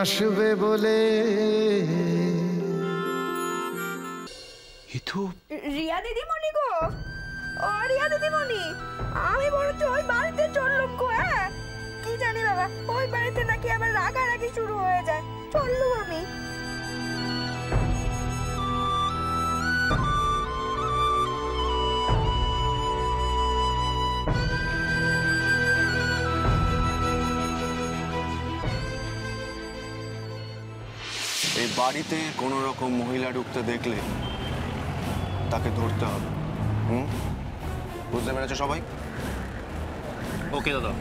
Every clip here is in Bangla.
আসবে বলে। রিয়া দিদিমণি গো, ও রিয়া দিদিমণি, আমি বরঞ্চ ওই বাড়িতে চললুম গো। হ্যাঁ, কি জানি বাবা, ওই বাড়িতে নাকি আবার রাগারাগি শুরু হয়ে যায়। চললুম আমি। এই বাড়িতে কোনো রকম মহিলা ঢুকতে দেখলে তাকে ধরতে হবে। বুঝতে পেরেছো সবাই? ওকে দাদা।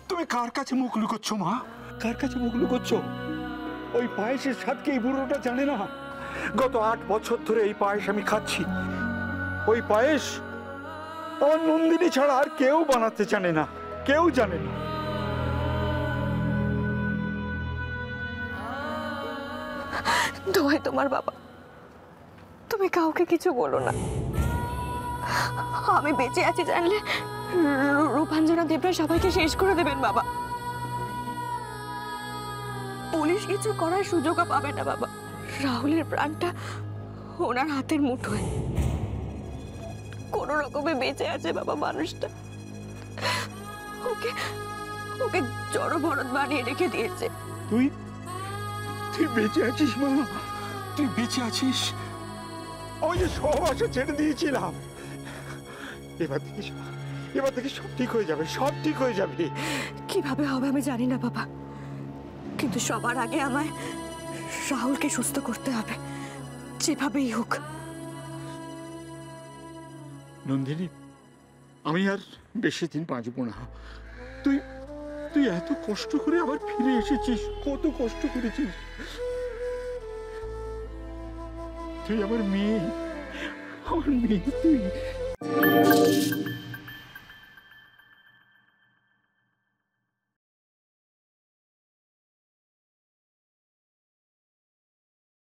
তুমি কার কাছে মুখ লুকোচ্ছ মা? কার কাছে মুখ লুকোচ্ছ? ওই পায়েসের স্বাদকে এই বুড়োটা জানে না? গত 8 বছর ধরে এই পায়েস আমি খাচ্ছি। ওই পায়েস আমার নন্দিনী ছাড়া আর কেউ বানাতে জানে না, কেউ জানে না। দোহাই তোমার বাবা, তুমি কাউকে কিছু বলো না। আমি বেঁচে আছি জানলে রূপাঞ্জনা দেবরা সবাইকে শেষ করে দেবেন বাবা। পুলিশ কিছু করার সুযোগও পাবে না বাবা। রাহুলের প্রাণটা ওনার হাতের মুঠোয়। কোন রকমে বেঁচে আছে বাবা মানুষটা। ওকে ওকে জড়ভরত বানিয়ে রেখে দিয়েছে। তুই বেঁচে আছিস মা? তুই বেঁচে আছিস? আমি যে সব আশা ছেড়ে দিয়েছিলাম। এবার থেকে সব ঠিক হয়ে যাবে, সব ঠিক হয়ে যাবে। কিভাবে হবে আমি জানি না বাবা, কিন্তু সবার আগে আমায় রাহুলকে সুস্থ করতে হবে, যেভাবেই হোক। নন্দিনী, আমি আর বেশি দিন বাঁচবো না। তুই এত কষ্ট করে আবার ফিরে এসেছিস, কত কষ্ট করেছিস। তুই আমার মেয়ে, তুই।